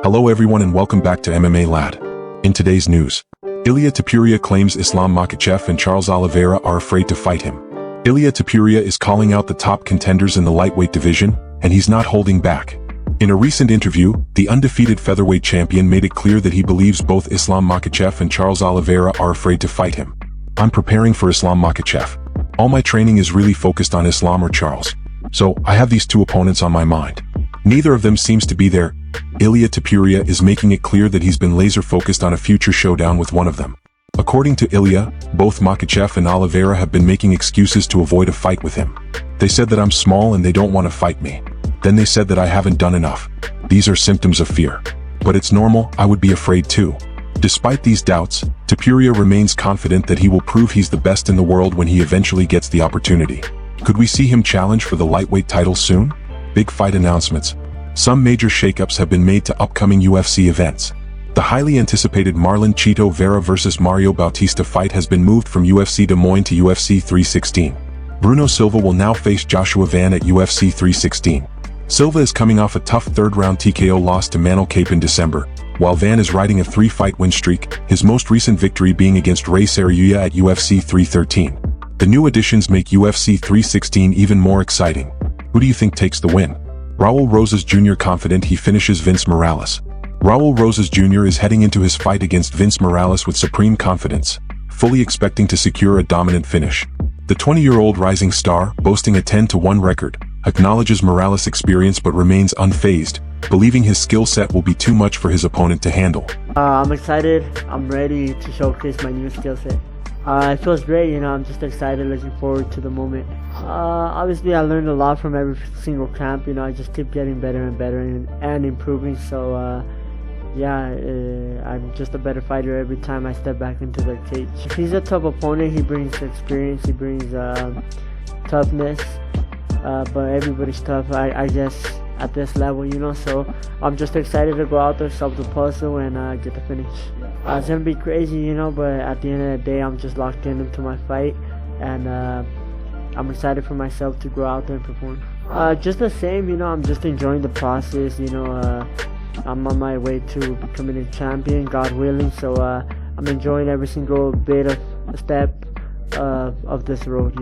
Hello everyone and welcome back to MMA Lad. In today's news, Ilia Topuria claims Islam Makhachev and Charles Oliveira are afraid to fight him. Ilia Topuria is calling out the top contenders in the lightweight division, and he's not holding back. In a recent interview, the undefeated featherweight champion made it clear that he believes both Islam Makhachev and Charles Oliveira are afraid to fight him. I'm preparing for Islam Makhachev. All my training is really focused on Islam or Charles. So, I have these two opponents on my mind. Neither of them seems to be there. Ilia Topuria is making it clear that he's been laser-focused on a future showdown with one of them. According to Ilia, both Makhachev and Oliveira have been making excuses to avoid a fight with him. They said that I'm small and they don't want to fight me. Then they said that I haven't done enough. These are symptoms of fear. But it's normal, I would be afraid too. Despite these doubts, Topuria remains confident that he will prove he's the best in the world when he eventually gets the opportunity. Could we see him challenge for the lightweight title soon? Big fight announcements. Some major shakeups have been made to upcoming UFC events. The highly anticipated Marlon Chito Vera vs Mario Bautista fight has been moved from UFC Des Moines to UFC 316. Bruno Silva will now face Joshua Van at UFC 316. Silva is coming off a tough third-round TKO loss to Manel Kape in December, while Van is riding a 3-fight win streak, his most recent victory being against Ray Sariuya at UFC 313. The new additions make UFC 316 even more exciting. Who do you think takes the win? Raul Rosas Jr. confident he finishes Vince Morales. Raul Rosas Jr. is heading into his fight against Vince Morales with supreme confidence, fully expecting to secure a dominant finish. The 20-year-old rising star, boasting a 10-1 record, acknowledges Morales' experience but remains unfazed, believing his skill set will be too much for his opponent to handle. I'm excited. I'm ready to showcase my new skill set. It feels great, I'm just excited, looking forward to the moment. Obviously, I learned a lot from every single camp, I just keep getting better and better and improving, so I'm just a better fighter every time I step back into the cage. He's a tough opponent, he brings experience, he brings toughness, but everybody's tough, I guess, at this level, so I'm just excited to go out there, solve the puzzle, and get the finish. It's gonna be crazy, but at the end of the day, I'm just locked into my fight, and I'm excited for myself to go out there and perform. Just the same, I'm just enjoying the process, I'm on my way to becoming a champion, God willing, so I'm enjoying every single bit of step of this road,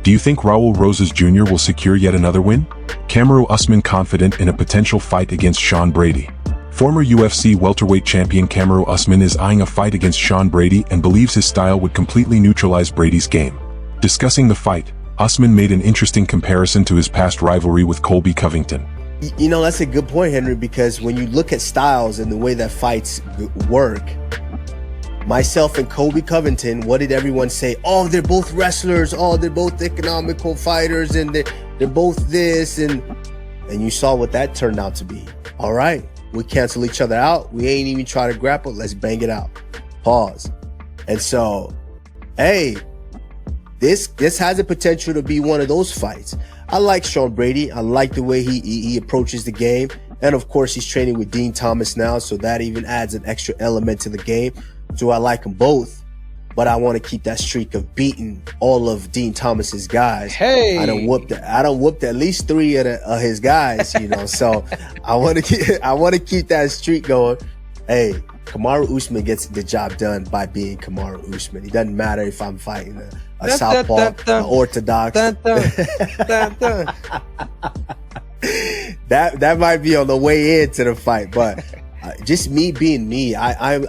Do you think Raul Rosas Jr. will secure yet another win? Kamaru Usman confident in a potential fight against Sean Brady. Former UFC welterweight champion Kamaru Usman is eyeing a fight against Sean Brady and believes his style would completely neutralize Brady's game. Discussing the fight, Usman made an interesting comparison to his past rivalry with Colby Covington. That's a good point, Henry, because when you look at styles and the way that fights work, myself and Colby Covington, what did everyone say? Oh, they're both wrestlers. Oh, they're both economical fighters, and they're both this, and you saw what that turned out to be. All right, we cancel each other out. We ain't even try to grapple. Let's bang it out. Pause. And so, hey, this has the potential to be one of those fights. I like Sean Brady. I like the way he approaches the game, and of course, he's training with Dean Thomas now, so that even adds an extra element to the game. So I like them both, but I want to keep that streak of beating all of Dean Thomas's guys. Hey, I done whooped at least 3 of his guys, So I want to keep that streak going. Hey, Kamaru Usman gets the job done by being Kamaru Usman. It doesn't matter if I'm fighting a southpaw, an orthodox. That might be on the way into the fight, but. Just me being me, I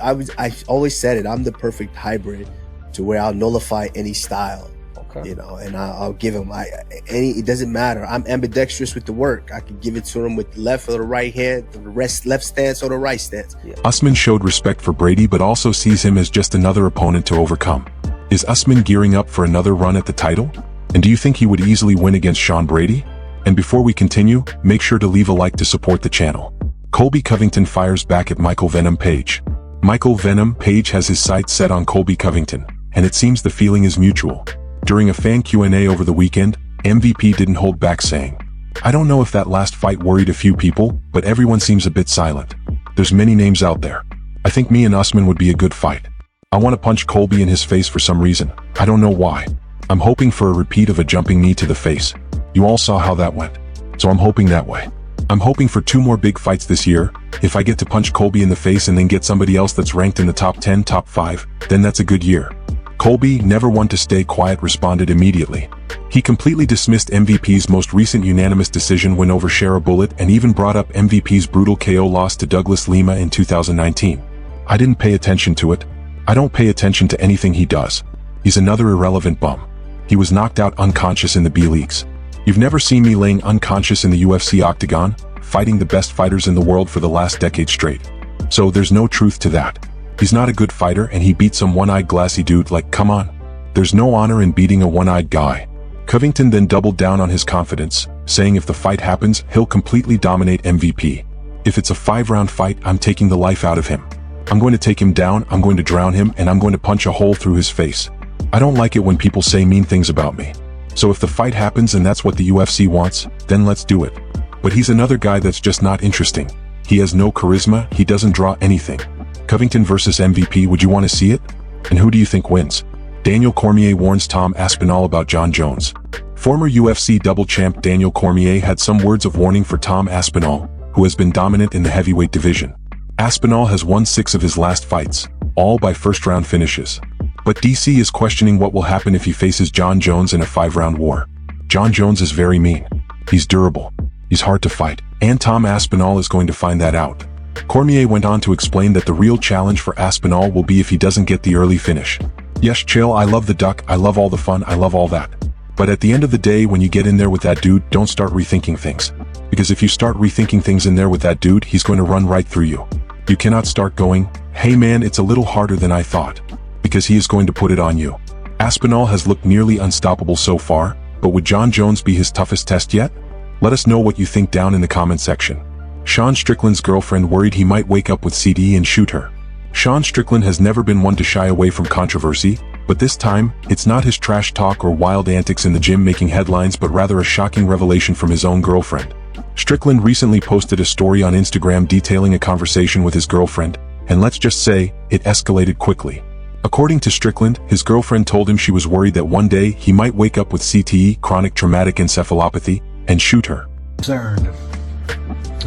always said it. I'm the perfect hybrid to where I'll nullify any style, okay. And I'll give him it doesn't matter. I'm ambidextrous with the work. I can give it to him with the left or the right hand, the left stance or the right stance. Yeah. Usman showed respect for Brady, but also sees him as just another opponent to overcome. Is Usman gearing up for another run at the title? And do you think he would easily win against Sean Brady? And before we continue, make sure to leave a like to support the channel. Colby Covington fires back at Michael Venom Page. Michael Venom Page has his sights set on Colby Covington, and it seems the feeling is mutual. During a fan Q&A over the weekend, MVP didn't hold back saying, "I don't know if that last fight worried a few people, but everyone seems a bit silent. There's many names out there. I think me and Usman would be a good fight. I want to punch Colby in his face for some reason. I don't know why. I'm hoping for a repeat of a jumping knee to the face. You all saw how that went. So I'm hoping that way. I'm hoping for 2 more big fights this year. If I get to punch Colby in the face and then get somebody else that's ranked in the top 10, top 5, then that's a good year. Colby, never one to stay quiet, responded immediately. He completely dismissed MVP's most recent unanimous decision win over Shara Bullet and even brought up MVP's brutal KO loss to Douglas Lima in 2019. I didn't pay attention to it. I don't pay attention to anything he does. He's another irrelevant bum. He was knocked out unconscious in the B-Leagues. You've never seen me laying unconscious in the UFC octagon, fighting the best fighters in the world for the last decade straight. So there's no truth to that. He's not a good fighter and he beat some one-eyed glassy dude. Like, come on. There's no honor in beating a one-eyed guy. Covington then doubled down on his confidence, saying if the fight happens, he'll completely dominate MVP. If it's a 5-round fight, I'm taking the life out of him. I'm going to take him down, I'm going to drown him, and I'm going to punch a hole through his face. I don't like it when people say mean things about me. So if the fight happens and that's what the UFC wants, then let's do it. But he's another guy that's just not interesting. He has no charisma, he doesn't draw anything. Covington versus MVP, would you want to see it? And who do you think wins? Daniel Cormier warns Tom Aspinall about Jon Jones. Former UFC double champ Daniel Cormier had some words of warning for Tom Aspinall, who has been dominant in the heavyweight division. Aspinall has won 6 of his last fights, all by first-round finishes. But DC is questioning what will happen if he faces Jon Jones in a 5-round war. Jon Jones is very mean. He's durable. He's hard to fight. And Tom Aspinall is going to find that out. Cormier went on to explain that the real challenge for Aspinall will be if he doesn't get the early finish. Yes, chill, I love the duck, I love all the fun, I love all that. But at the end of the day, when you get in there with that dude, don't start rethinking things. Because if you start rethinking things in there with that dude, he's going to run right through you. You cannot start going, hey man, it's a little harder than I thought. Because he is going to put it on you. Aspinall has looked nearly unstoppable so far, but would Jon Jones be his toughest test yet? Let us know what you think down in the comment section. Sean Strickland's girlfriend worried he might wake up with CTE and shoot her. Sean Strickland has never been one to shy away from controversy, but this time, it's not his trash talk or wild antics in the gym making headlines but rather a shocking revelation from his own girlfriend. Strickland recently posted a story on Instagram detailing a conversation with his girlfriend, and let's just say, it escalated quickly. According to Strickland, his girlfriend told him she was worried that one day he might wake up with CTE, chronic traumatic encephalopathy, and shoot her. Concerned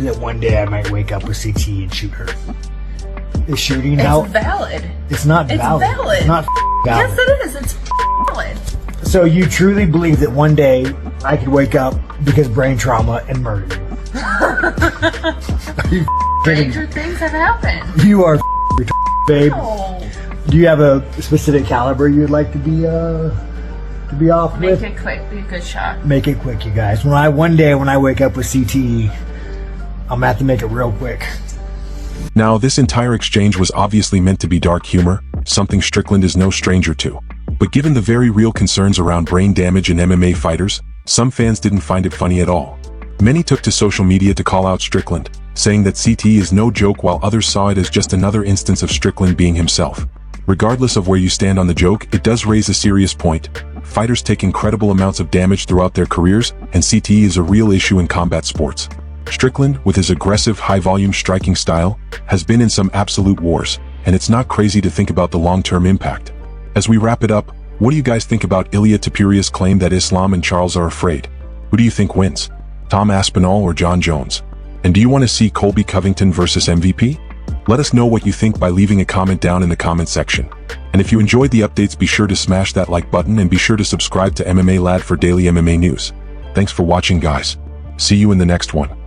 that one day I might wake up with CTE and shoot her. Is shooting now? It's valid. It's not valid. It's valid. It's not valid. Yes, it is. It's valid. So you truly believe that one day I could wake up because brain trauma and murder you? Are you kidding? Stranger things have happened. You are babe. No. Do you have a specific caliber you'd like to be off with? Make it quick. Be a good shot. Make it quick, you guys. One day when I wake up with CTE, I'm gonna have to make it real quick. Now, this entire exchange was obviously meant to be dark humor, something Strickland is no stranger to. But given the very real concerns around brain damage in MMA fighters, some fans didn't find it funny at all. Many took to social media to call out Strickland, saying that CTE is no joke, while others saw it as just another instance of Strickland being himself. Regardless of where you stand on the joke, it does raise a serious point. Fighters take incredible amounts of damage throughout their careers, and CTE is a real issue in combat sports. Strickland, with his aggressive, high-volume striking style, has been in some absolute wars, and it's not crazy to think about the long-term impact. As we wrap it up, what do you guys think about Ilia Topuria's claim that Islam and Charles are afraid? Who do you think wins? Tom Aspinall or Jon Jones? And do you want to see Colby Covington versus MVP? Let us know what you think by leaving a comment down in the comment section. And if you enjoyed the updates, be sure to smash that like button and be sure to subscribe to MMA Lad for daily MMA news. Thanks for watching, guys. See you in the next one.